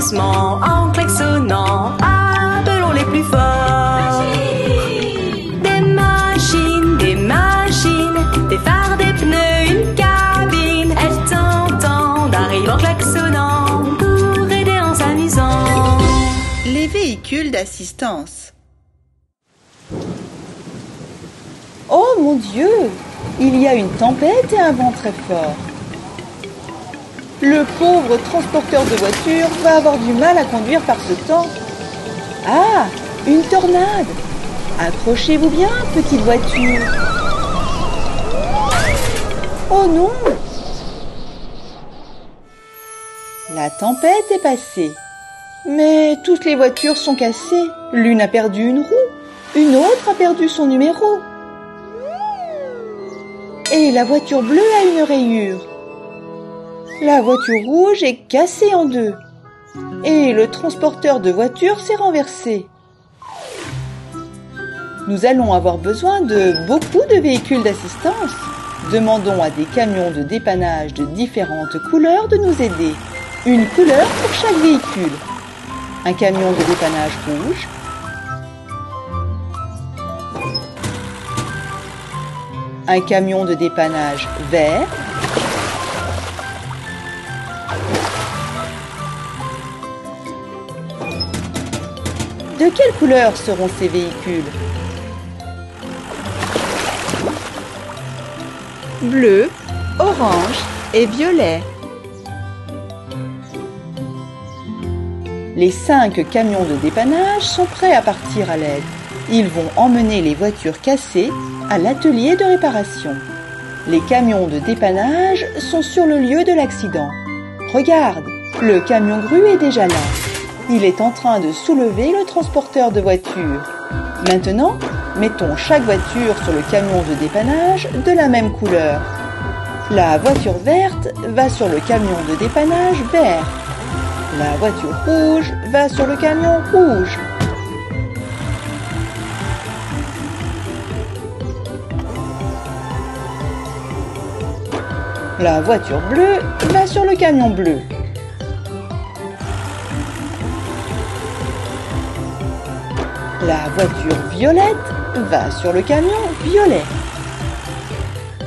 doucement en klaxonnant. Appelons les plus forts. Des machines, des phares, des pneus, une cabine. Elles t'entendent, arrivent en klaxonnant pour aider en s'amusant. Les véhicules d'assistance. Oh mon Dieu! Il y a une tempête et un vent très fort. Le pauvre transporteur de voitures va avoir du mal à conduire par ce temps. Ah, une tornade! Accrochez-vous bien, petite voiture. Oh non! La tempête est passée. Mais toutes les voitures sont cassées. L'une a perdu une roue, une autre a perdu son numéro. Et la voiture bleue a une rayure. La voiture rouge est cassée en deux. Et le transporteur de voitures s'est renversé. Nous allons avoir besoin de beaucoup de véhicules d'assistance. Demandons à des camions de dépannage de différentes couleurs de nous aider. Une couleur pour chaque véhicule. Un camion de dépannage rouge. Un camion de dépannage vert. De quelle couleur seront ces véhicules? Bleu, orange et violet. Les 5 camions de dépannage sont prêts à partir à l'aide. Ils vont emmener les voitures cassées à l'atelier de réparation. Les camions de dépannage sont sur le lieu de l'accident. Regarde, le camion grue est déjà là. Il est en train de soulever le transporteur de voitures. Maintenant, mettons chaque voiture sur le camion de dépannage de la même couleur. La voiture verte va sur le camion de dépannage vert. La voiture rouge va sur le camion rouge. La voiture bleue va sur le camion bleu. La voiture violette va sur le camion violet.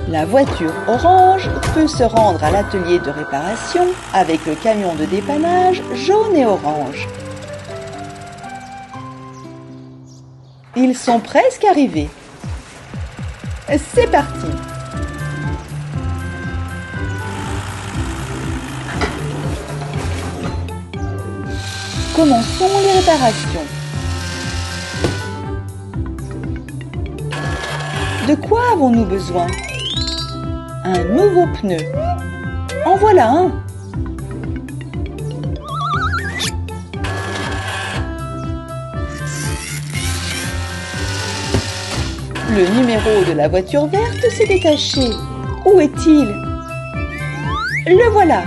La voiture orange peut se rendre à l'atelier de réparation avec le camion de dépannage jaune et orange. Ils sont presque arrivés. C'est parti! Commençons les réparations. De quoi avons-nous besoin? Un nouveau pneu. En voilà un. Le numéro de la voiture verte s'est détaché. Où est-il? Le voilà.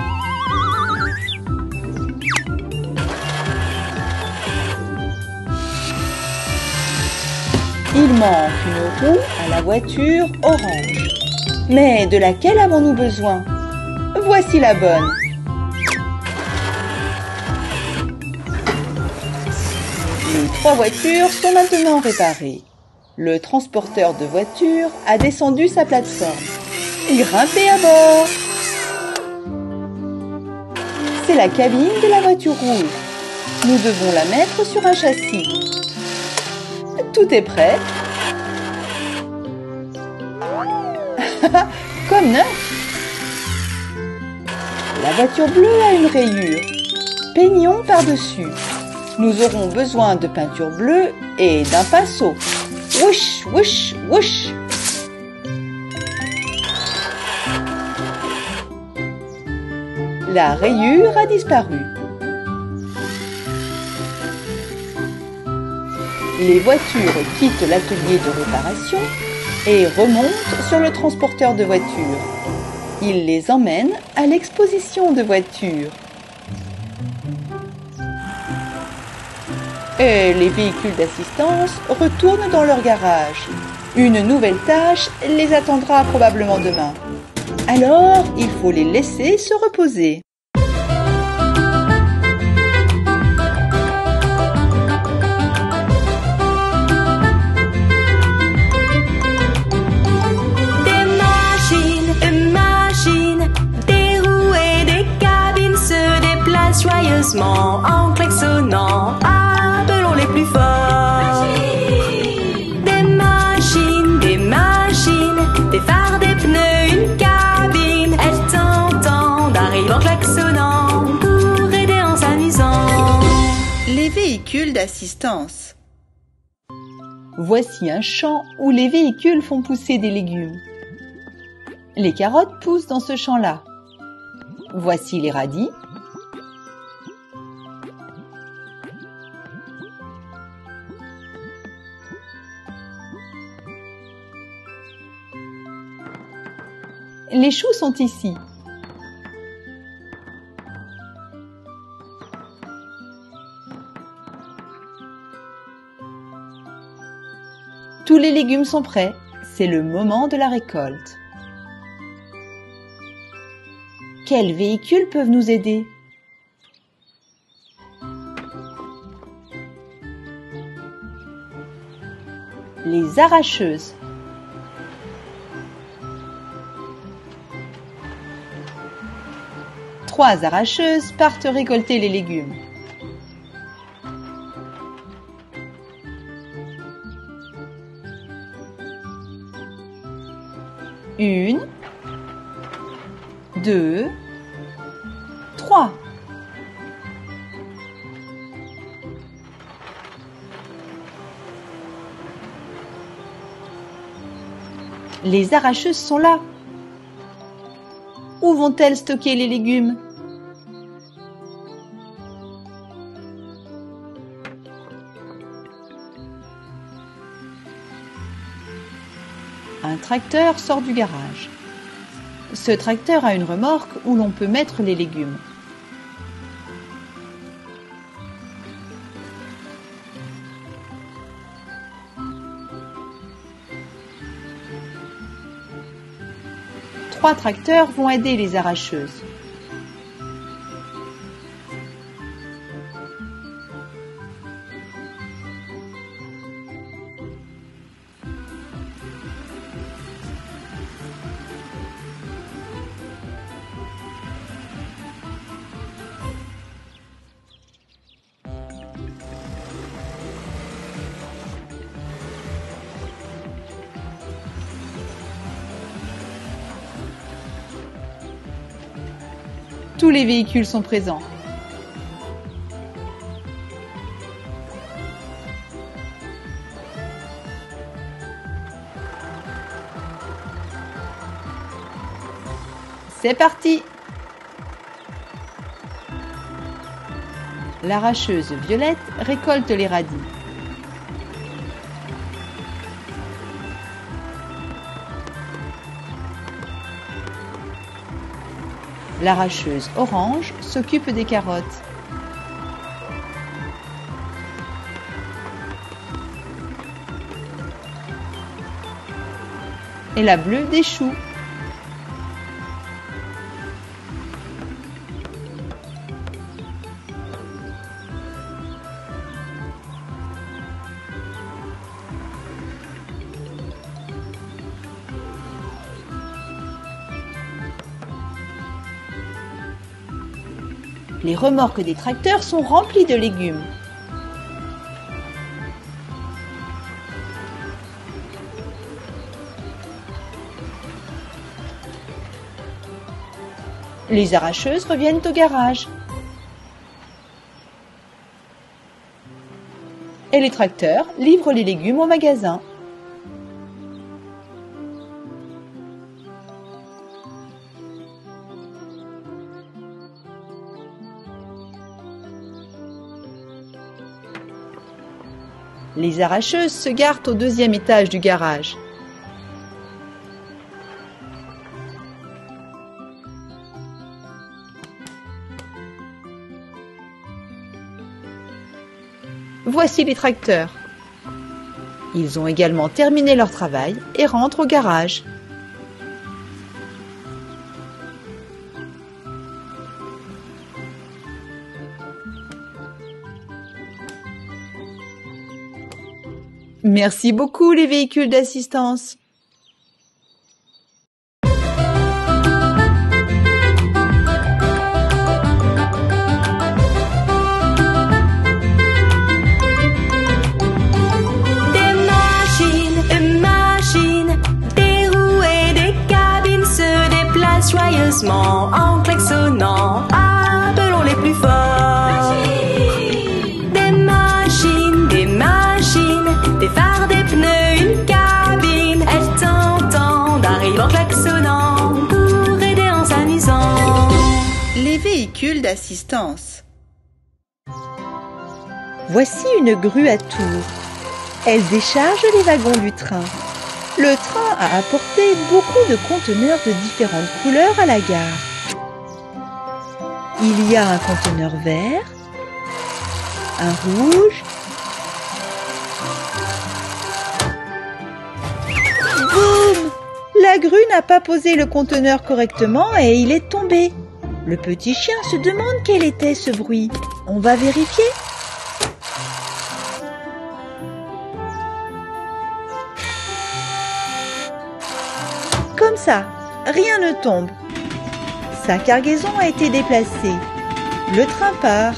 Il manque une roue à la voiture orange. Mais de laquelle avons-nous besoin? Voici la bonne. Les 3 voitures sont maintenant réparées. Le transporteur de voitures a descendu sa plateforme. Grimpez à bord! C'est la cabine de la voiture rouge. Nous devons la mettre sur un châssis. Tout est prêt. Comme neuf. La voiture bleue a une rayure. Peignons par-dessus. Nous aurons besoin de peinture bleue et d'un pinceau. Wouch, wouch, wouch. La rayure a disparu. Les voitures quittent l'atelier de réparation et remontent sur le transporteur de voitures. Ils les emmènent à l'exposition de voitures. Et les véhicules d'assistance retournent dans leur garage. Une nouvelle tâche les attendra probablement demain. Alors, il faut les laisser se reposer. joyeusement en klaxonnant. Appelons les plus forts. Des machines, des phares, des pneus, une cabine. Elles t'entendent, arrivent en klaxonnant pour aider en s'amusant. Les véhicules d'assistance. Voici un champ où les véhicules font pousser des légumes. Les carottes poussent dans ce champ-là. Voici les radis. Les choux sont ici. Tous les légumes sont prêts. C'est le moment de la récolte. Quels véhicules peuvent nous aider? Les arracheuses. Trois arracheuses partent récolter les légumes. Une, deux, trois. Les arracheuses sont là. Où vont-elles stocker les légumes? Un tracteur sort du garage. Ce tracteur a une remorque où l'on peut mettre les légumes. Trois tracteurs vont aider les arracheuses. Tous les véhicules sont présents. C'est parti! L'arracheuse Violette récolte les radis. L'arracheuse Orange s'occupe des carottes. Et la bleue des choux. Les remorques des tracteurs sont remplies de légumes. Les arracheuses reviennent au garage. Et les tracteurs livrent les légumes au magasin. Les arracheuses se garent au deuxième étage du garage. Voici les tracteurs. Ils ont également terminé leur travail et rentrent au garage. Merci beaucoup les véhicules d'assistance. doucement en klaxonnant. Appelons les plus forts. Des machines, des phares, des pneus, une cabine. Elles t'entendent, arrivent en klaxonnant pour aider en s'amusant. Les véhicules d'assistance. Voici une grue à tours. Elle décharge les wagons du train. Le train a apporté beaucoup de conteneurs de différentes couleurs à la gare. Il y a un conteneur vert, un rouge, boum! La grue n'a pas posé le conteneur correctement et il est tombé. Le petit chien se demande quel était ce bruit. On va vérifier. Comme ça, rien ne tombe. Sa cargaison a été déplacée. Le train part.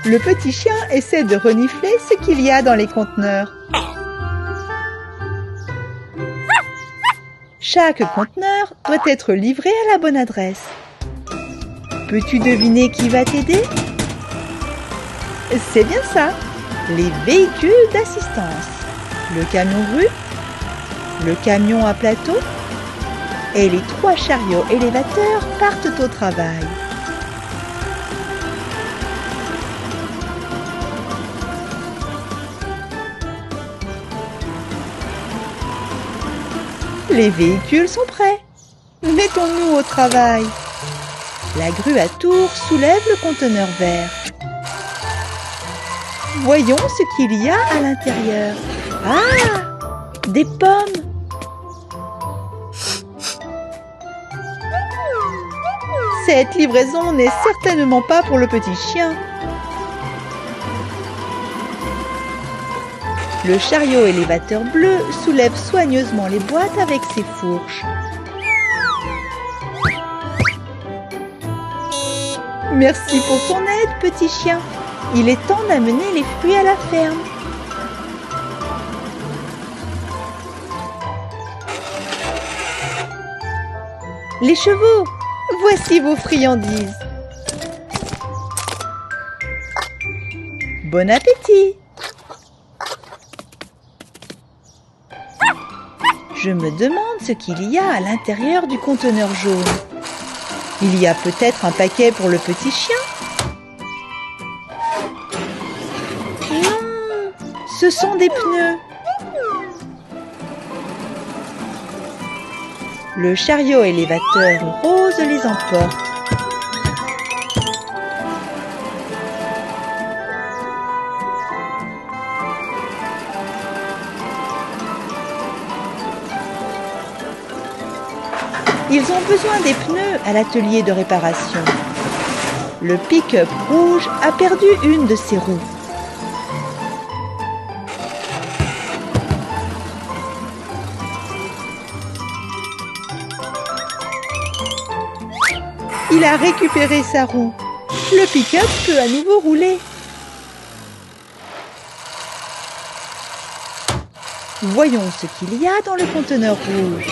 Le petit chien essaie de renifler ce qu'il y a dans les conteneurs. Chaque conteneur doit être livré à la bonne adresse. Peux-tu deviner qui va t'aider? C'est bien ça, les véhicules d'assistance. Le camion grue, le camion à plateau et les 3 chariots élévateurs partent au travail. Les véhicules sont prêts. Mettons-nous au travail. La grue à tours soulève le conteneur vert. Voyons ce qu'il y a à l'intérieur. Ah! Des pommes! Cette livraison n'est certainement pas pour le petit chien. Le chariot élévateur bleu soulève soigneusement les boîtes avec ses fourches. Merci pour ton aide, petit chien. Il est temps d'amener les fruits à la ferme. Les chevaux, voici vos friandises. Bon appétit! Je me demande ce qu'il y a à l'intérieur du conteneur jaune. Il y a peut-être un paquet pour le petit chien? Non, ce sont des pneus. Le chariot élévateur rose les emporte. Ils ont besoin des pneus à l'atelier de réparation. Le pick-up rouge a perdu une de ses roues. Il a récupéré sa roue. Le pick-up peut à nouveau rouler. Voyons ce qu'il y a dans le conteneur rouge.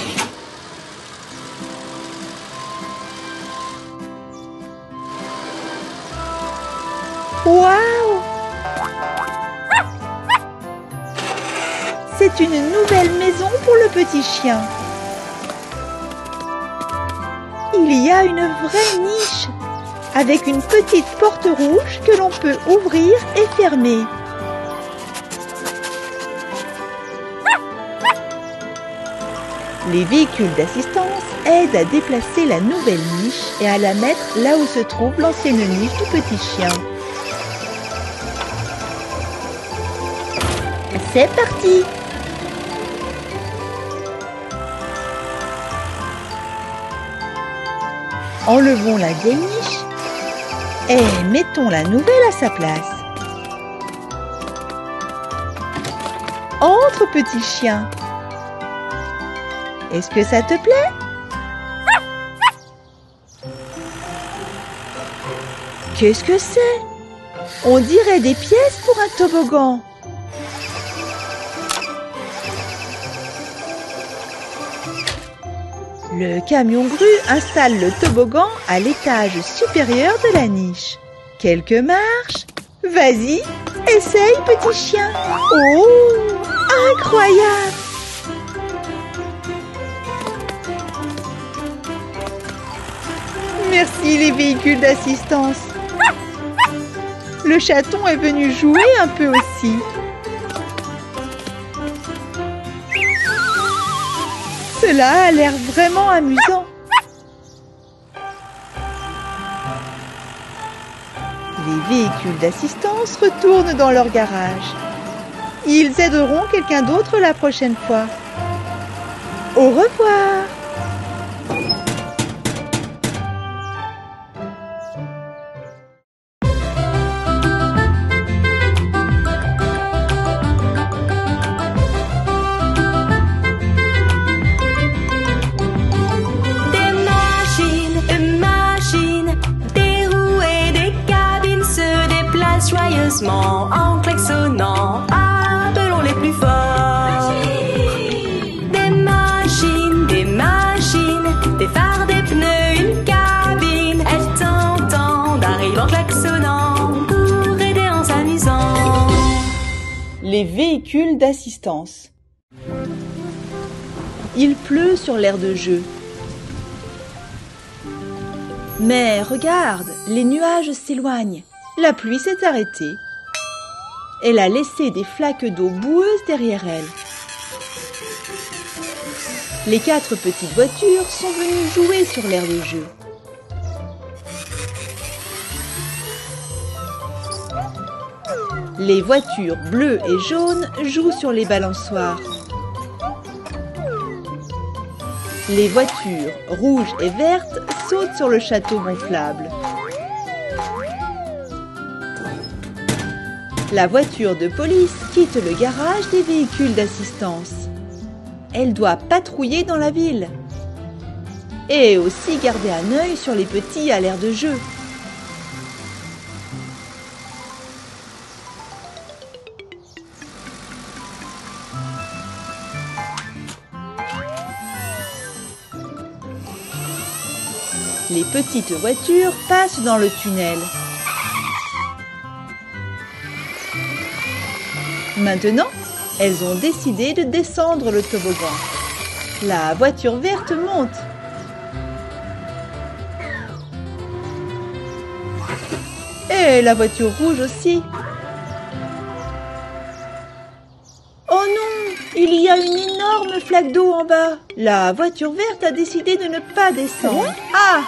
Waouh! C'est une nouvelle maison pour le petit chien. Il y a une vraie niche avec une petite porte rouge que l'on peut ouvrir et fermer. Les véhicules d'assistance aident à déplacer la nouvelle niche et à la mettre là où se trouve l'ancienne niche du petit chien. C'est parti! Enlevons la vieille niche et mettons la nouvelle à sa place. Entre, petit chien. Est-ce que ça te plaît? Qu'est-ce que c'est? On dirait des pièces pour un toboggan. Le camion grue installe le toboggan à l'étage supérieur de la niche. Quelques marches. Vas-y, essaye, petit chien. Oh, incroyable! Merci les véhicules d'assistance. Le chaton est venu jouer un peu aussi. Cela a l'air vraiment amusant. Les véhicules d'assistance retournent dans leur garage. Ils aideront quelqu'un d'autre la prochaine fois. Au revoir! Joyeusement en klaxonnant, appelons les plus forts. Des machines, des phares, des pneus, une cabine. Elles t'entendent, arrivent en klaxonnant pour aider en s'amusant. Les véhicules d'assistance. Il pleut sur l'aire de jeu. Mais regarde, les nuages s'éloignent. La pluie s'est arrêtée. Elle a laissé des flaques d'eau boueuses derrière elle. Les 4 petites voitures sont venues jouer sur l'aire de jeu. Les voitures bleues et jaunes jouent sur les balançoires. Les voitures rouges et vertes sautent sur le château gonflable. La voiture de police quitte le garage des véhicules d'assistance. Elle doit patrouiller dans la ville. Et aussi garder un œil sur les petits à l'aire de jeu. Les petites voitures passent dans le tunnel. Maintenant, elles ont décidé de descendre le toboggan. La voiture verte monte. Et la voiture rouge aussi. Oh non, il y a une énorme flaque d'eau en bas. La voiture verte a décidé de ne pas descendre. Ah,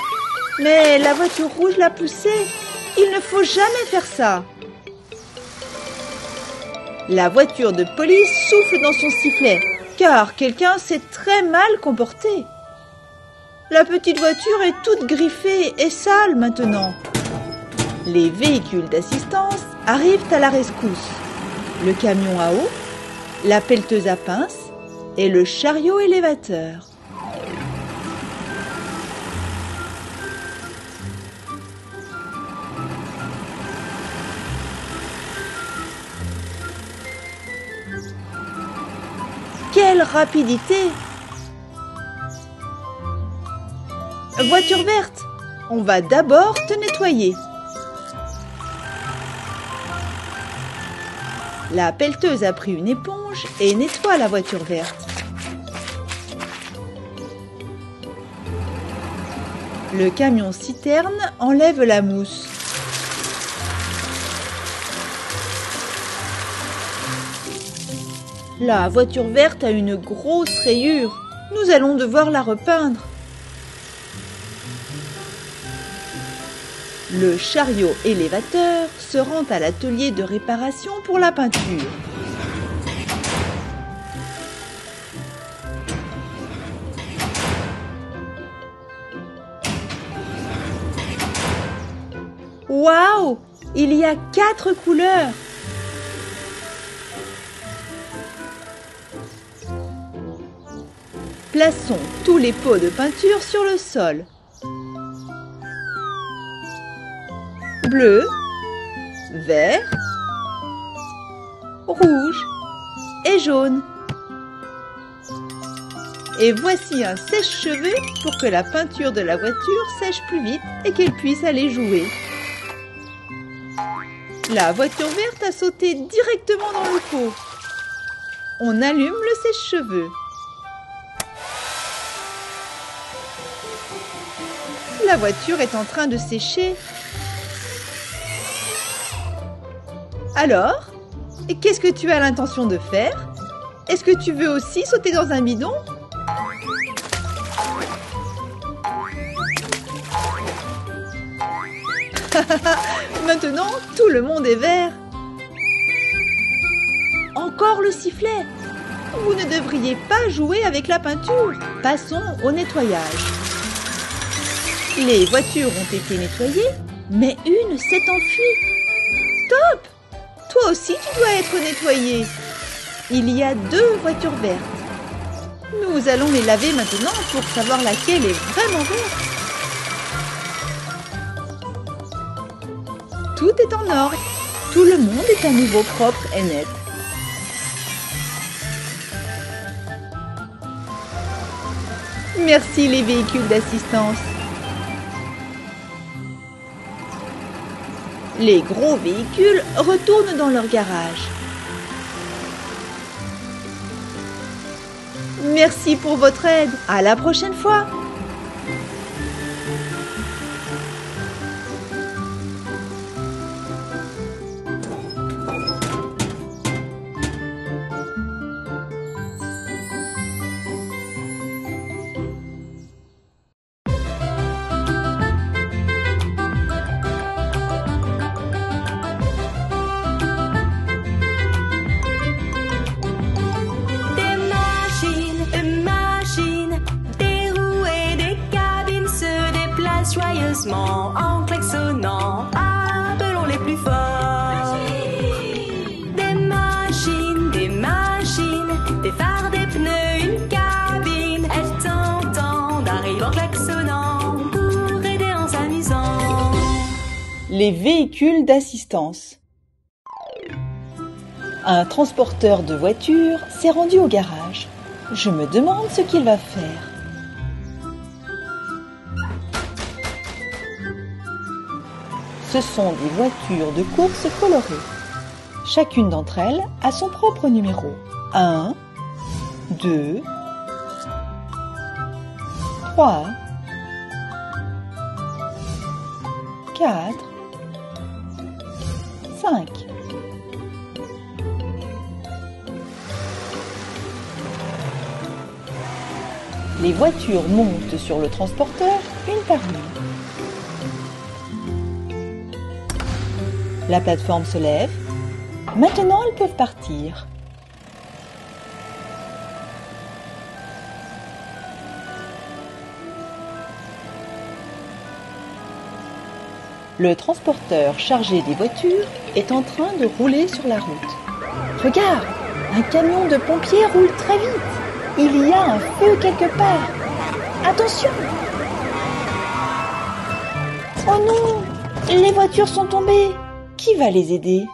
mais la voiture rouge l'a poussée. Il ne faut jamais faire ça. La voiture de police souffle dans son sifflet, car quelqu'un s'est très mal comporté. La petite voiture est toute griffée et sale maintenant. Les véhicules d'assistance arrivent à la rescousse. Le camion à eau, la pelleteuse à pince et le chariot élévateur. Quelle rapidité! Voiture verte, on va d'abord te nettoyer. La pelleteuse a pris une éponge et nettoie la voiture verte. Le camion citerne enlève la mousse. La voiture verte a une grosse rayure. Nous allons devoir la repeindre. Le chariot élévateur se rend à l'atelier de réparation pour la peinture. Waouh! Il y a 4 couleurs! Plaçons tous les pots de peinture sur le sol. Bleu, vert, rouge et jaune. Et voici un sèche-cheveux pour que la peinture de la voiture sèche plus vite et qu'elle puisse aller jouer. La voiture verte a sauté directement dans le pot. On allume le sèche-cheveux. La voiture est en train de sécher. Alors, qu'est-ce que tu as l'intention de faire? Est-ce que tu veux aussi sauter dans un bidon? Maintenant, tout le monde est vert. Encore le sifflet. Vous ne devriez pas jouer avec la peinture. Passons au nettoyage. Les voitures ont été nettoyées, mais une s'est enfuie. Top! Toi aussi, tu dois être nettoyé. Il y a 2 voitures vertes. Nous allons les laver maintenant pour savoir laquelle est vraiment verte. Tout est en ordre. Tout le monde est à nouveau propre et net. Merci les véhicules d'assistance. Les gros véhicules retournent dans leur garage. Merci pour votre aide. À la prochaine fois. Joyeusement en klaxonnant, appelons les plus forts. Des machines, des phares, des pneus, une cabine. Elles t'entendent, arrivent en klaxonnant pour aider en s'amusant. Les véhicules d'assistance. Un transporteur de voitures s'est rendu au garage. Je me demande ce qu'il va faire. Ce sont des voitures de course colorées. Chacune d'entre elles a son propre numéro. 1, 2, 3, 4, 5. Les voitures montent sur le transporteur une par une. La plateforme se lève. Maintenant, elles peuvent partir. Le transporteur chargé des voitures est en train de rouler sur la route. Regarde, un camion de pompiers roule très vite. Il y a un feu quelque part. Attention! Oh non! Les voitures sont tombées. Qui va les aider?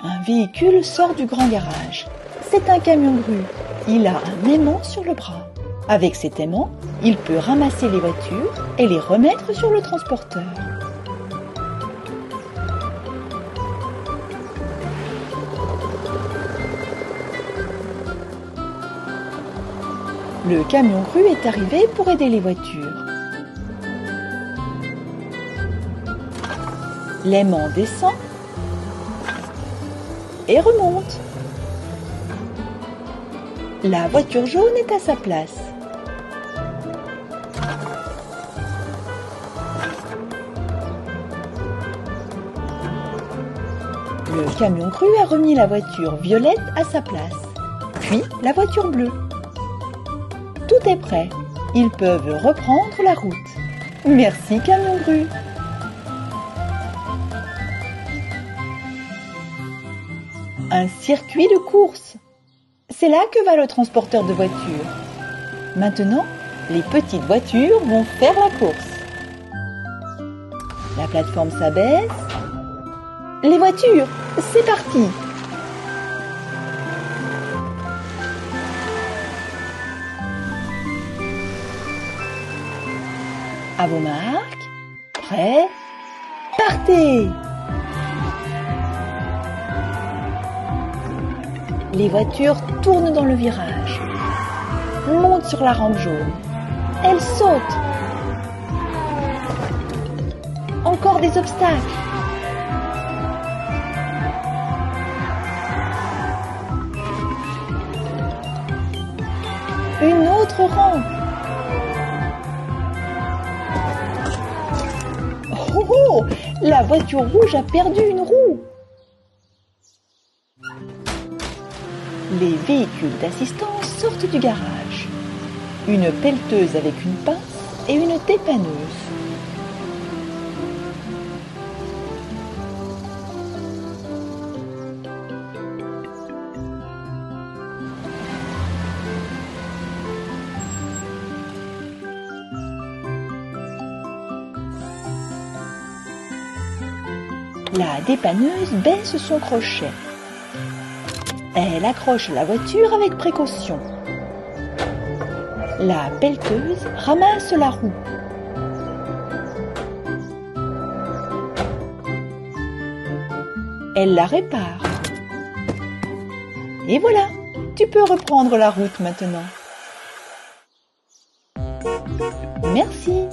Un véhicule sort du grand garage. C'est un camion-grue. Il a un aimant sur le bras. Avec cet aimant, il peut ramasser les voitures et les remettre sur le transporteur. Le camion-grue est arrivé pour aider les voitures. L'aimant descend et remonte. La voiture jaune est à sa place. Le camion grue a remis la voiture violette à sa place, puis la voiture bleue. Tout est prêt. Ils peuvent reprendre la route. Merci, camion grue. Un circuit de course. C'est là que va le transporteur de voitures. Maintenant, les petites voitures vont faire la course. La plateforme s'abaisse. Les voitures, c'est parti! À vos marques, prêts, partez! Les voitures tournent dans le virage, montent sur la rampe jaune. Elles sautent. Encore des obstacles. Une autre rampe. Oh, oh, la voiture rouge a perdu une roue. Les véhicules d'assistance sortent du garage. Une pelleteuse avec une pince et une dépanneuse. La dépanneuse baisse son crochet. Elle accroche la voiture avec précaution. La pelleteuse ramasse la roue. Elle la répare. Et voilà, tu peux reprendre la route maintenant. Merci.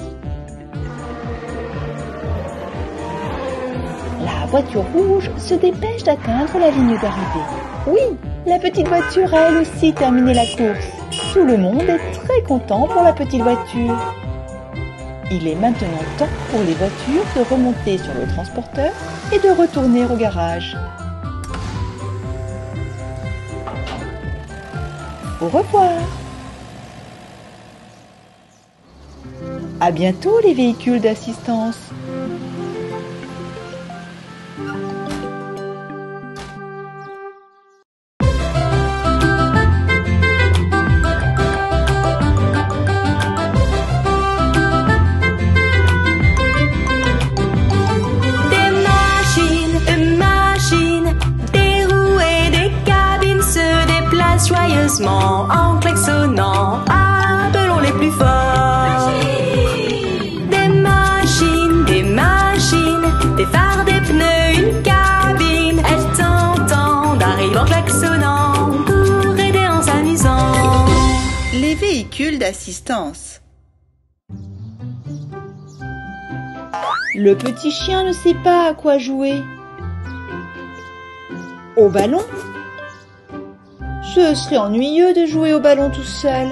La voiture rouge se dépêche d'atteindre la ligne d'arrivée. Oui, la petite voiture a elle aussi terminé la course. Tout le monde est très content pour la petite voiture. Il est maintenant temps pour les voitures de remonter sur le transporteur et de retourner au garage. Au revoir. À bientôt les véhicules d'assistance. Joyeusement en klaxonnant, appelons les plus forts. Des machines, des phares, des pneus, une cabine. Elles t'entendent, arrivent en klaxonnant pour aider en s'amusant. Les véhicules d'assistance. Le petit chien ne sait pas à quoi jouer. Au ballon? Ce serait ennuyeux de jouer au ballon tout seul.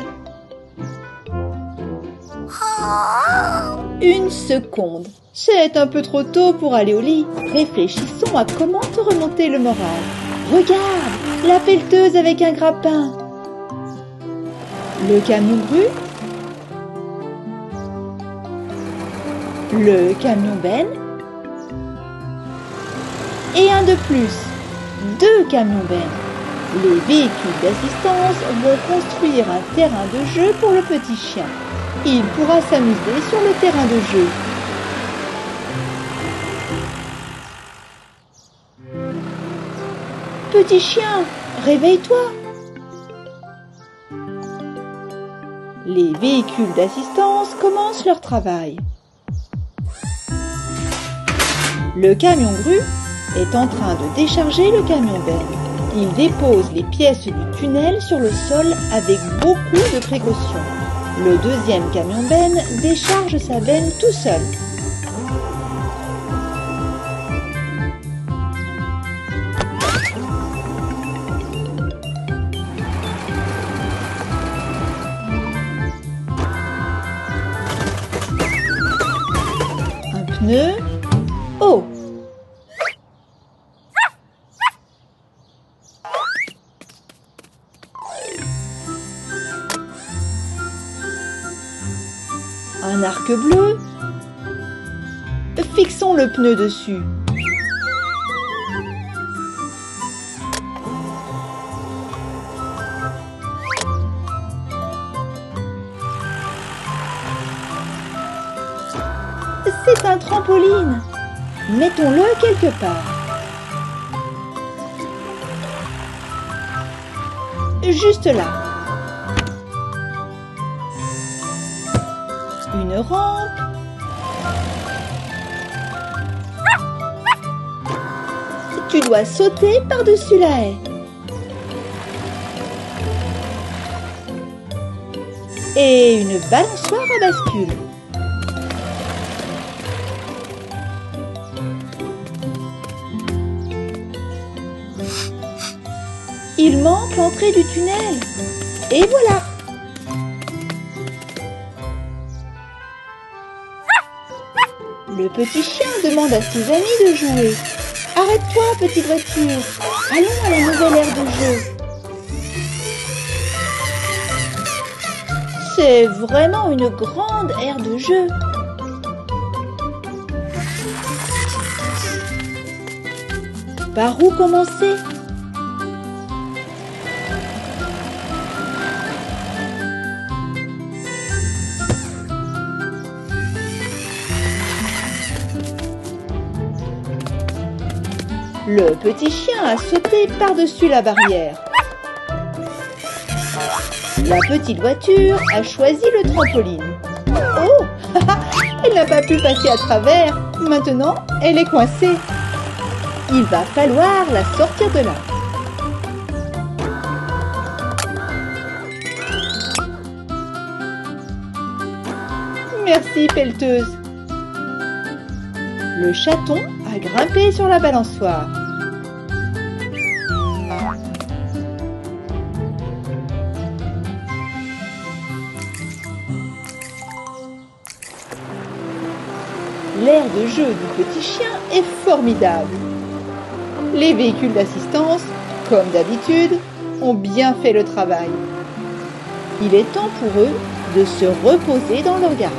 Une seconde. C'est un peu trop tôt pour aller au lit. Réfléchissons à comment te remonter le moral. Regarde, la pelleteuse avec un grappin. Le camion grue. Le camion benne. Et un de plus. 2 camions bennes. Les véhicules d'assistance vont construire un terrain de jeu pour le petit chien. Il pourra s'amuser sur le terrain de jeu. Petit chien, réveille-toi! Les véhicules d'assistance commencent leur travail. Le camion grue est en train de décharger le camion benne. Il dépose les pièces du tunnel sur le sol avec beaucoup de précaution. Le deuxième camion benne décharge sa benne tout seul. Un pneu. Oh! Un arc bleu. Fixons le pneu dessus. c'est un trampoline. Mettons-le quelque part. Juste là. Une rampe. Tu dois sauter par-dessus la haie. Et une balançoire à bascule. Il manque l'entrée du tunnel. Et voilà. Le petit chien demande à ses amis de jouer. Arrête-toi, petite voiture. Allons à la nouvelle aire de jeu. C'est vraiment une grande aire de jeu. Par où commencer ? Le petit chien a sauté par-dessus la barrière. La petite voiture a choisi le trampoline. Oh, elle n'a pas pu passer à travers. Maintenant, elle est coincée. Il va falloir la sortir de là. Merci, pelleteuse. Le chaton a grimpé sur la balançoire. L'aire de jeu du petit chien est formidable. Les véhicules d'assistance, comme d'habitude, ont bien fait le travail. Il est temps pour eux de se reposer dans leur garage.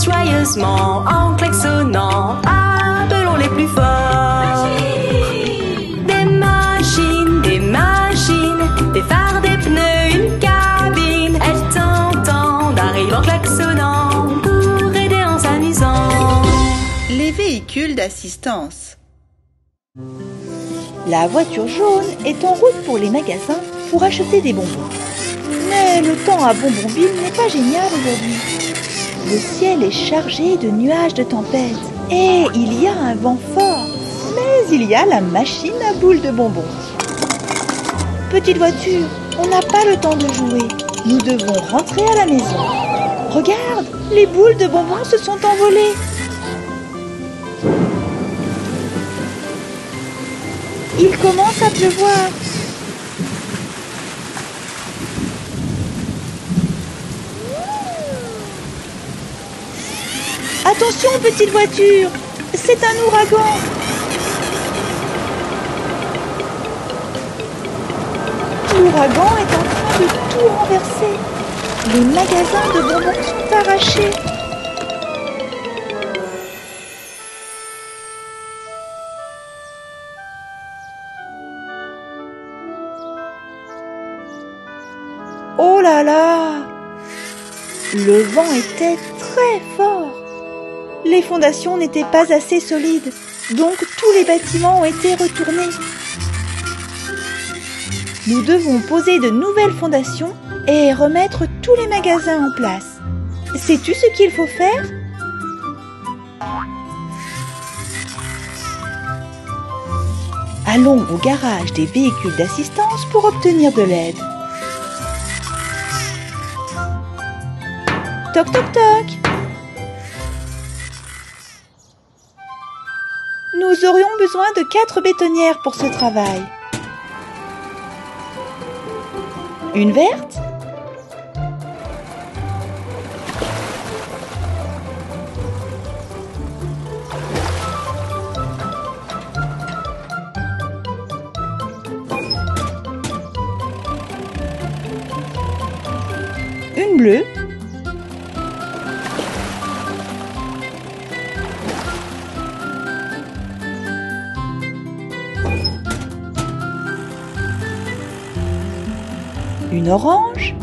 Joyeusement en klaxonnant, appelons les plus forts. Des machines, des phares, des pneus, une cabine. Elles t'entendent, arrivent en klaxonnant pour aider en s'amusant. Les véhicules d'assistance. La voiture jaune est en route pour les magasins pour acheter des bonbons. Mais le temps à Bonbonville n'est pas génial aujourd'hui. Le ciel est chargé de nuages de tempête et il y a un vent fort. Mais il y a la machine à boules de bonbons. Petite voiture, on n'a pas le temps de jouer. Nous devons rentrer à la maison. Regarde, les boules de bonbons se sont envolées. Il commence à pleuvoir. Attention, petite voiture, c'est un ouragan. L'ouragan est en train de tout renverser. Les magasins de bonbons sont arrachés. Oh là là! Le vent était très fort. Les fondations n'étaient pas assez solides, donc tous les bâtiments ont été retournés. Nous devons poser de nouvelles fondations et remettre tous les magasins en place. Sais-tu ce qu'il faut faire? Allons au garage des véhicules d'assistance pour obtenir de l'aide. Toc toc toc! Nous aurions besoin de 4 bétonnières pour ce travail. Une verte, une bleue, une orange,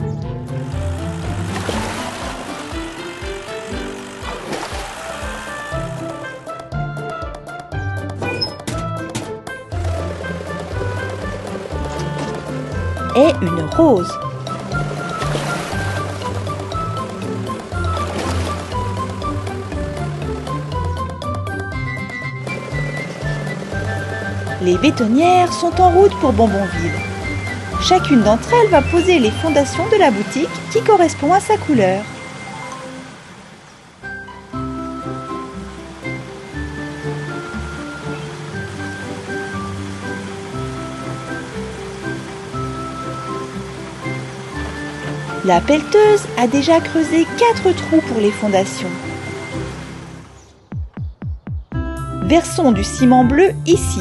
et une rose. Les bétonnières sont en route pour Bonbonville. Chacune d'entre elles va poser les fondations de la boutique qui correspond à sa couleur. La pelleteuse a déjà creusé 4 trous pour les fondations. Versons du ciment bleu ici.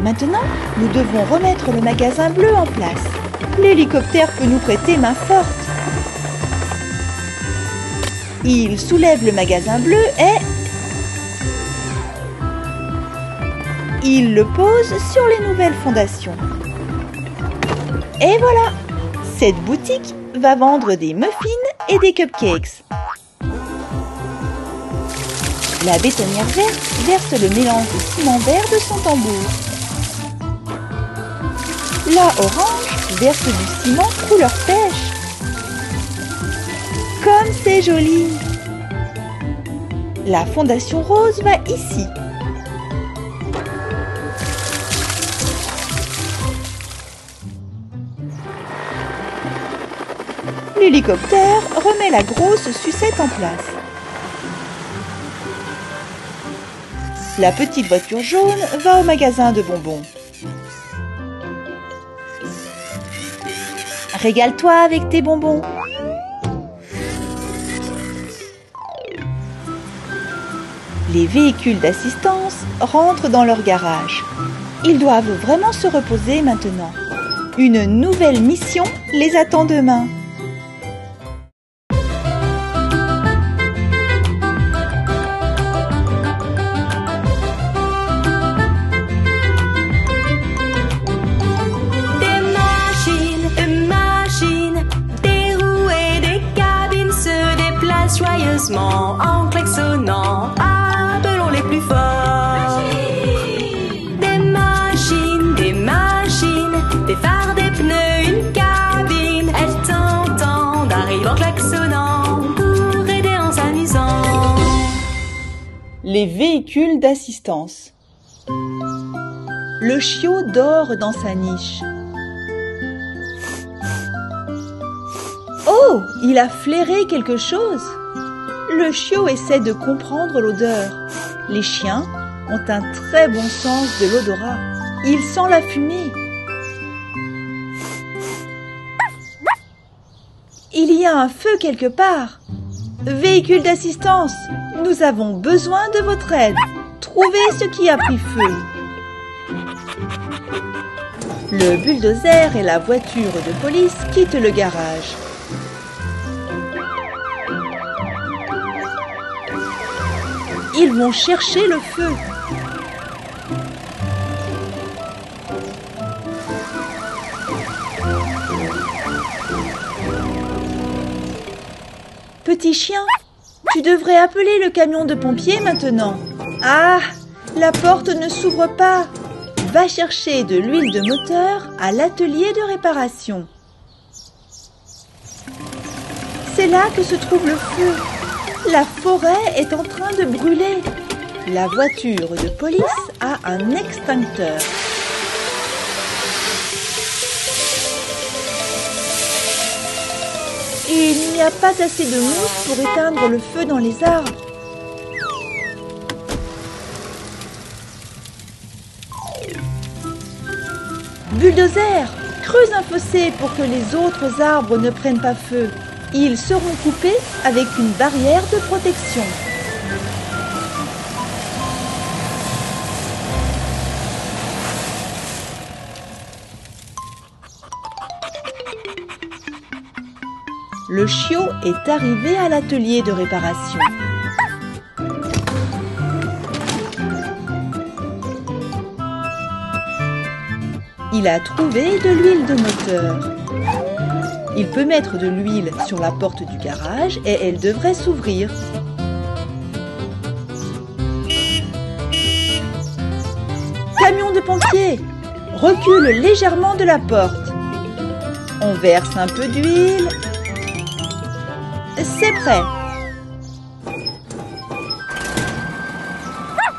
Maintenant, nous devons remettre le magasin bleu en place. L'hélicoptère peut nous prêter main forte. Il soulève le magasin bleu et il le pose sur les nouvelles fondations. Et voilà, cette boutique va vendre des muffins et des cupcakes. La bétonnière verte verse le mélange de ciment vert de son tambour. La orange verse du ciment couleur pêche. Comme c'est joli! La fondation rose va ici. L'hélicoptère remet la grosse sucette en place. La petite voiture jaune va au magasin de bonbons. Régale-toi avec tes bonbons. Les véhicules d'assistance rentrent dans leur garage. Ils doivent vraiment se reposer maintenant. Une nouvelle mission les attend demain. Joyeusement en klaxonnant, appelons les plus forts. Des machines, des phares, des pneus, une cabine. Elles t'entendent, arrivent en klaxonnant pour aider en s'amusant. Les véhicules d'assistance. Le chiot dort dans sa niche. Oh, il a flairé quelque chose. Le chiot essaie de comprendre l'odeur. Les chiens ont un très bon sens de l'odorat. Ils sentent la fumée. Il y a un feu quelque part. Véhicule d'assistance, nous avons besoin de votre aide. Trouvez ce qui a pris feu. Le bulldozer et la voiture de police quittent le garage. Ils vont chercher le feu. Petit chien, tu devrais appeler le camion de pompiers maintenant. Ah, la porte ne s'ouvre pas. Va chercher de l'huile de moteur à l'atelier de réparation. C'est là que se trouve le feu. La forêt est en train de brûler. La voiture de police a un extincteur. Il n'y a pas assez de mousse pour éteindre le feu dans les arbres. Bulldozer, creuse un fossé pour que les autres arbres ne prennent pas feu. Ils seront coupés avec une barrière de protection. Le chiot est arrivé à l'atelier de réparation. Il a trouvé de l'huile de moteur. Il peut mettre de l'huile sur la porte du garage et elle devrait s'ouvrir. Camion de pompiers, recule légèrement de la porte. On verse un peu d'huile. C'est prêt.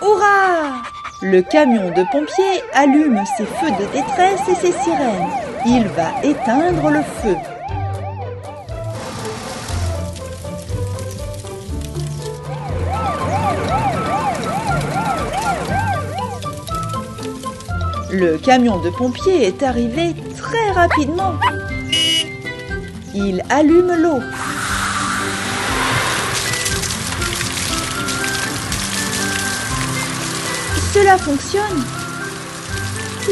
Hurrah! Le camion de pompiers allume ses feux de détresse et ses sirènes. Il va éteindre le feu. Le camion de pompiers est arrivé très rapidement. Il allume l'eau. Cela fonctionne.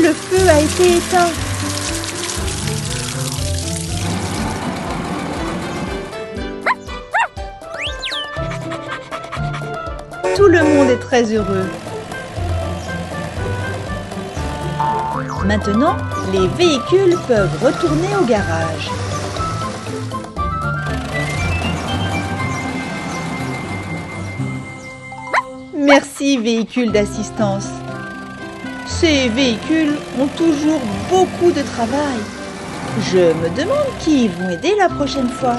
Le feu a été éteint. Tout le monde est très heureux. Maintenant, les véhicules peuvent retourner au garage. Merci, véhicules d'assistance. Ces véhicules ont toujours beaucoup de travail. Je me demande qui ils vont aider la prochaine fois.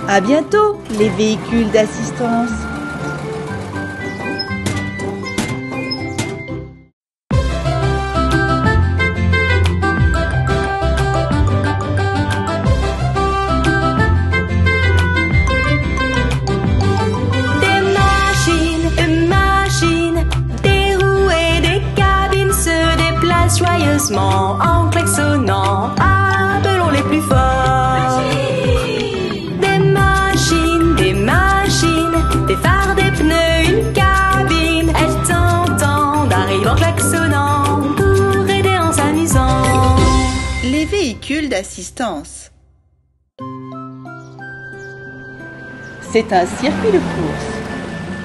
À bientôt, les véhicules d'assistance. En klaxonnant, appelons les plus forts. Des machines, des phares, des pneus, une cabine. Elles t'entendent, arrivent en klaxonnant pour aider en s'amusant. Les véhicules d'assistance. C'est un circuit de course.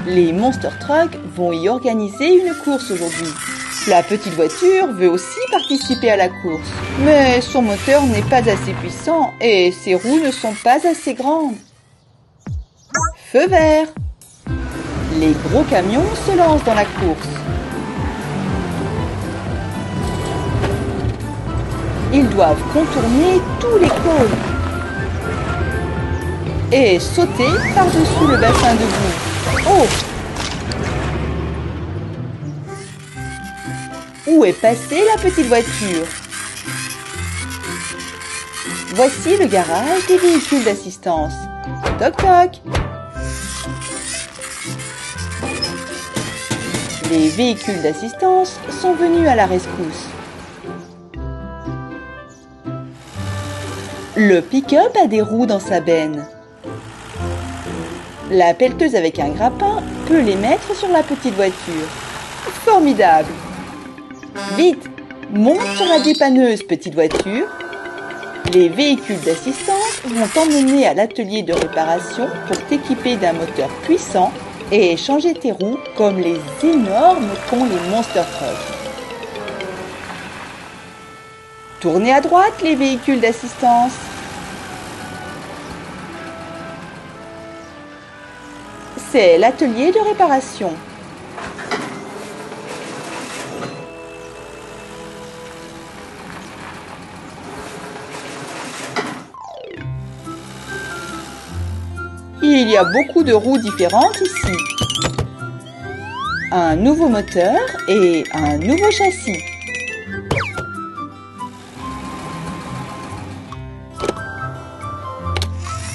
Les Monster Trucks vont y organiser une course aujourd'hui. La petite voiture veut aussi participer à la course, mais son moteur n'est pas assez puissant et ses roues ne sont pas assez grandes. Feu vert. Les gros camions se lancent dans la course. Ils doivent contourner tous les cônes et sauter par-dessous le bassin de boue. Oh! Où est passée la petite voiture? Voici le garage des véhicules d'assistance. Toc toc. Les véhicules d'assistance sont venus à la rescousse. Le pick-up a des roues dans sa benne. La pelleteuse avec un grappin peut les mettre sur la petite voiture. Formidable! Vite, monte sur la dépanneuse, petite voiture. Les véhicules d'assistance vont t'emmener à l'atelier de réparation pour t'équiper d'un moteur puissant et changer tes roues comme les énormes qu'ont les Monster Trucks. Tournez à droite, les véhicules d'assistance. C'est l'atelier de réparation. Il y a beaucoup de roues différentes ici. Un nouveau moteur et un nouveau châssis.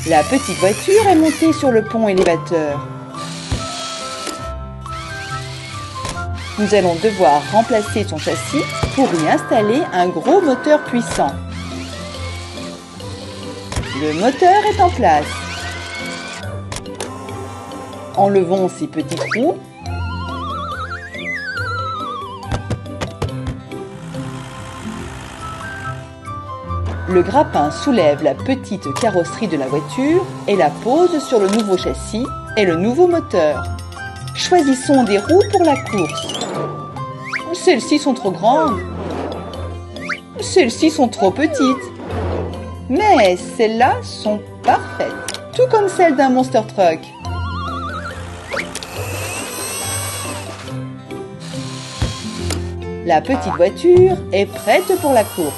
La petite voiture est montée sur le pont élévateur. Nous allons devoir remplacer son châssis pour y installer un gros moteur puissant. Le moteur est en place. Enlevons ces petits trous. Le grappin soulève la petite carrosserie de la voiture et la pose sur le nouveau châssis et le nouveau moteur. Choisissons des roues pour la course. Celles-ci sont trop grandes. Celles-ci sont trop petites. Mais celles-là sont parfaites, tout comme celles d'un Monster Truck. La petite voiture est prête pour la course.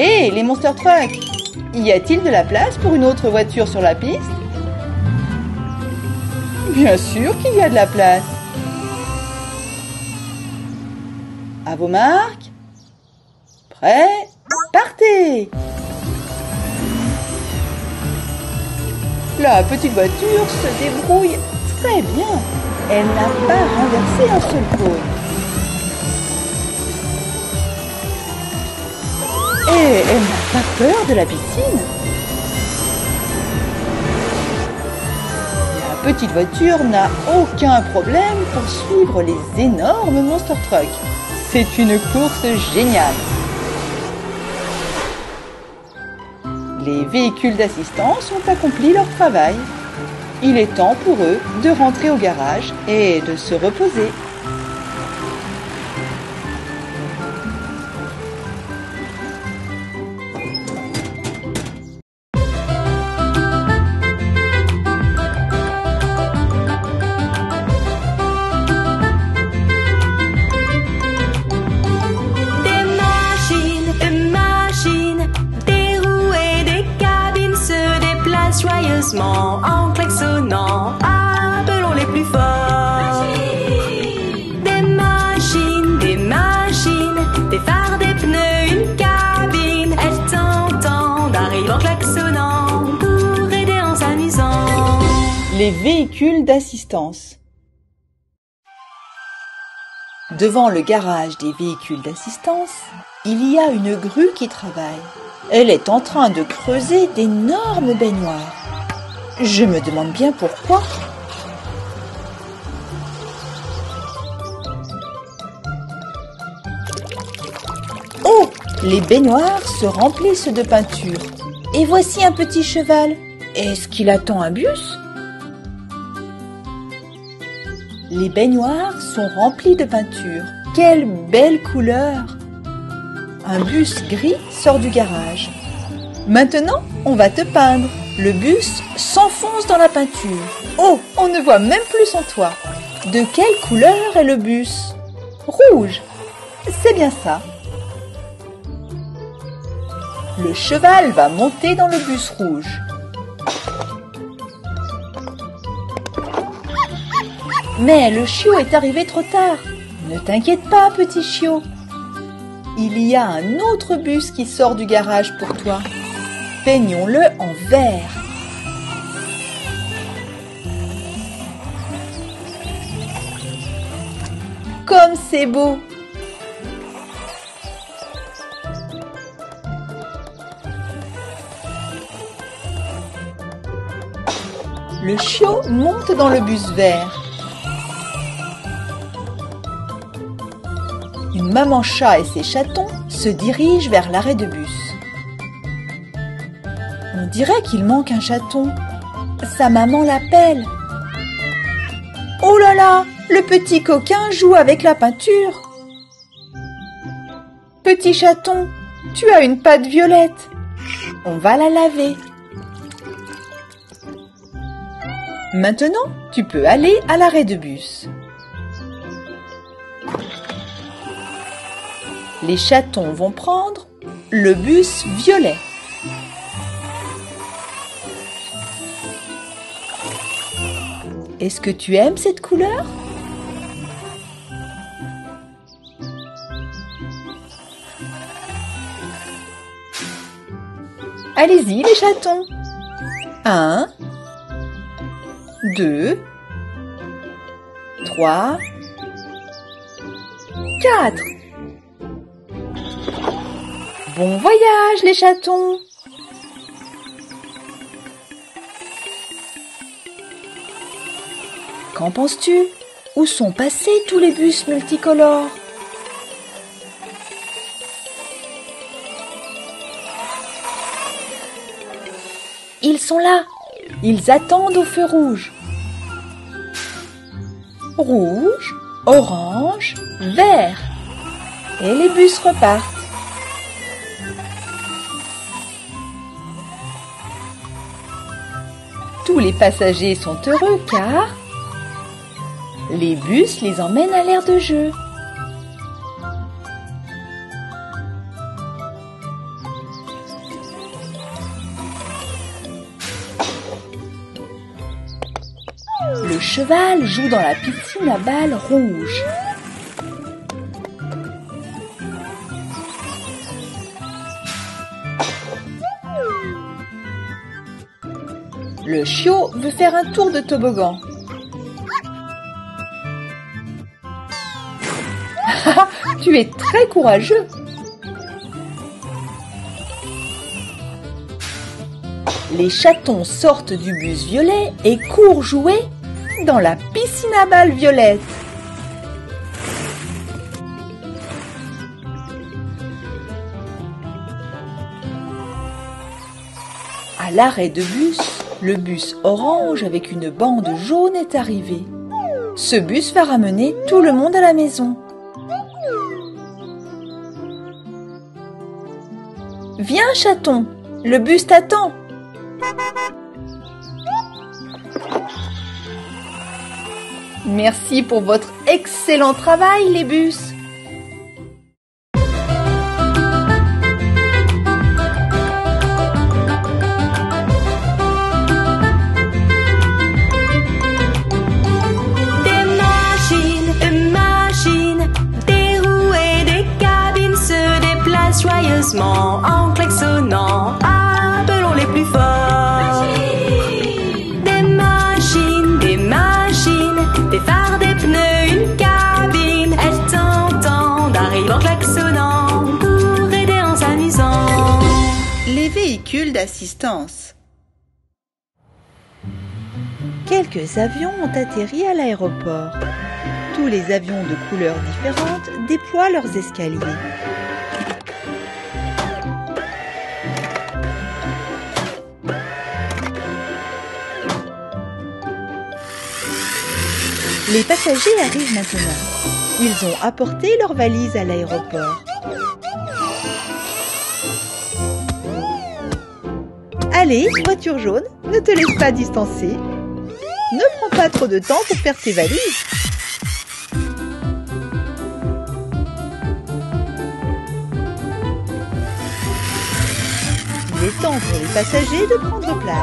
Hé, les Monster Truck! Y a-t-il de la place pour une autre voiture sur la piste? Bien sûr qu'il y a de la place. À vos marques. Prêts? Partez! La petite voiture se débrouille très bien. Elle n'a pas renversé un seul cône. Et elle n'a pas peur de la piscine. La petite voiture n'a aucun problème pour suivre les énormes Monster Truck. C'est une course géniale. Les véhicules d'assistance ont accompli leur travail. Il est temps pour eux de rentrer au garage et de se reposer. Joyeusement en klaxonnant, appelons les plus forts. Des machines, des phares, des pneus, une cabine. Elles t'entendent, arrivent en klaxonnant pour aider en s'amusant. Les véhicules d'assistance. Devant le garage des véhicules d'assistance, il y a une grue qui travaille. Elle est en train de creuser d'énormes baignoires. Je me demande bien pourquoi. Oh! Les baignoires se remplissent de peinture. Et voici un petit cheval. Est-ce qu'il attend un bus? Les baignoires sont remplies de peinture. Quelle belle couleur! Un bus gris sort du garage. Maintenant, on va te peindre. Le bus s'enfonce dans la peinture. Oh, on ne voit même plus son toit. De quelle couleur est le bus? Rouge. C'est bien ça. Le cheval va monter dans le bus rouge. Mais le chiot est arrivé trop tard. Ne t'inquiète pas, petit chiot. Il y a un autre bus qui sort du garage pour toi. Peignons-le en vert. Comme c'est beau! Le chiot monte dans le bus vert. Une maman chat et ses chatons se dirigent vers l'arrêt de bus. On dirait qu'il manque un chaton. Sa maman l'appelle. Oh là là, le petit coquin joue avec la peinture. Petit chaton, tu as une patte violette. On va la laver. Maintenant, tu peux aller à l'arrêt de bus. Les chatons vont prendre le bus violet. Est-ce que tu aimes cette couleur? Allez-y les chatons. 1, 2, 3, 4. Bon voyage les chatons. Qu'en penses-tu? Où sont passés tous les bus multicolores? Ils sont là. Ils attendent au feu rouge. Rouge, orange, vert. Et les bus repartent. Tous les passagers sont heureux car les bus les emmènent à l'aire de jeu. Le cheval joue dans la piscine à balles rouges. Le chiot veut faire un tour de toboggan. Tu es très courageux. Les chatons sortent du bus violet et courent jouer dans la piscine à balles violette. À l'arrêt de bus, le bus orange avec une bande jaune est arrivé. Ce bus va ramener tout le monde à la maison. Viens, chaton, le bus t'attend. Merci pour votre excellent travail, les bus. Joyeusement en klaxonnant, appelons les plus forts. Des machines, des phares, des pneus, une cabine. Elles t'entendent, arrivent en klaxonnant pour aider en s'amusant. Les véhicules d'assistance. Quelques avions ont atterri à l'aéroport. Tous les avions de couleurs différentes déploient leurs escaliers. Les passagers arrivent maintenant. Ils ont apporté leurs valises à l'aéroport. Allez, voiture jaune, ne te laisse pas distancer. Ne prends pas trop de temps pour faire tes valises. Il est temps pour les passagers de prendre place.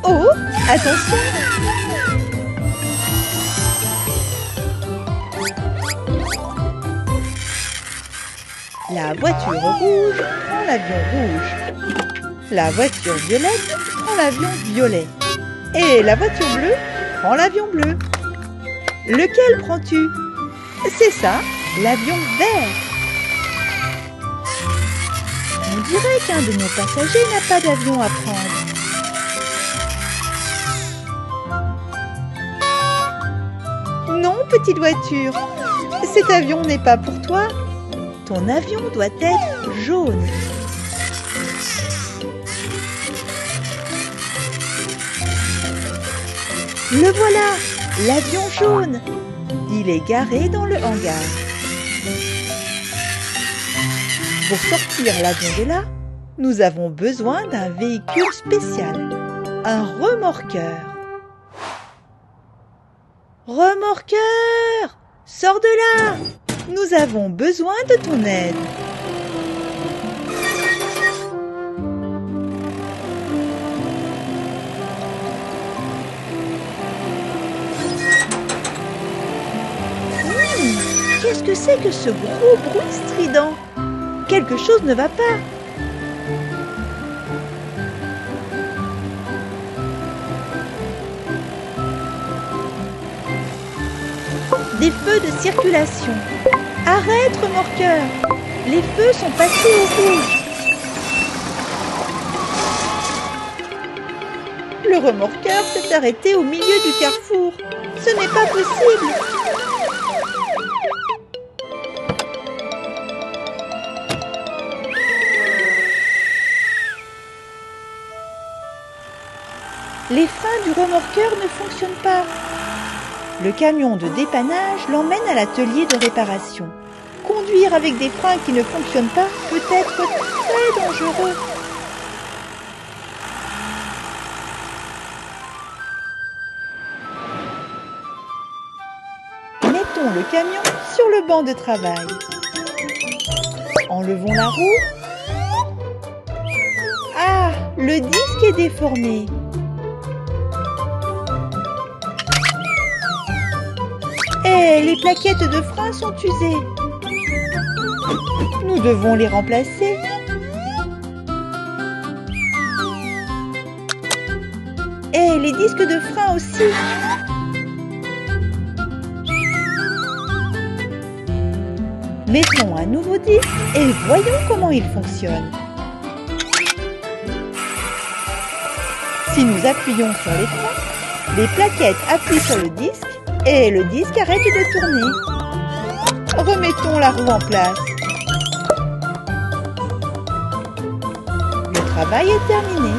Oh, attention! La voiture rouge prend l'avion rouge. La voiture violette prend l'avion violet. Et la voiture bleue prend l'avion bleu. Lequel prends-tu? C'est ça, l'avion vert. On dirait qu'un de nos passagers n'a pas d'avion à prendre. Non, petite voiture, cet avion n'est pas pour toi. Ton avion doit être jaune. Le voilà, l'avion jaune. Il est garé dans le hangar. Pour sortir l'avion de là, nous avons besoin d'un véhicule spécial, un remorqueur. Remorqueur, sors de là! Nous avons besoin de ton aide. Qu'est-ce que c'est que ce gros bruit strident? Quelque chose ne va pas. des feux de circulation. Arrête, remorqueur! Les feux sont passés au rouge. Le remorqueur s'est arrêté au milieu du carrefour. Ce n'est pas possible! Les freins du remorqueur ne fonctionnent pas. Le camion de dépannage l'emmène à l'atelier de réparation. Conduire avec des freins qui ne fonctionnent pas peut être très dangereux. Mettons le camion sur le banc de travail. Enlevons la roue. Ah, le disque est déformé. Et les plaquettes de frein sont usées. Nous devons les remplacer. Et les disques de frein aussi. Mettons un nouveau disque et voyons comment il fonctionne. Si nous appuyons sur les freins, les plaquettes appuient sur le disque et le disque arrête de tourner. Remettons la roue en place. Le travail est terminé.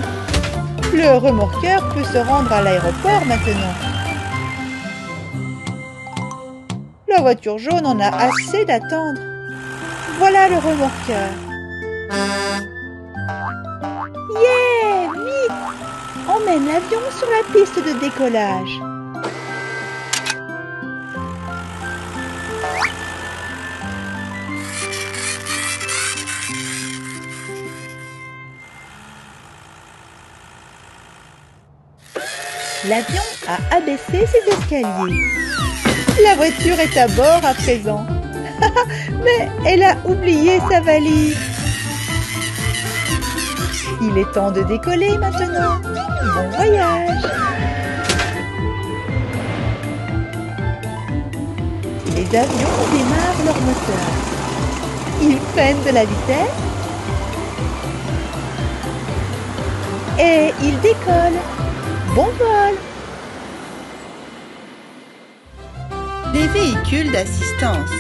Le remorqueur peut se rendre à l'aéroport maintenant. La voiture jaune en a assez d'attendre. Voilà le remorqueur. Yeah! Vite! Emmène l'avion sur la piste de décollage. L'avion a abaissé ses escaliers. La voiture est à bord à présent. Mais elle a oublié sa valise. Il est temps de décoller maintenant. Bon voyage. Les avions démarrent leur moteur. Ils prennent de la vitesse. Et ils décollent. Bon vol! Les véhicules d'assistance.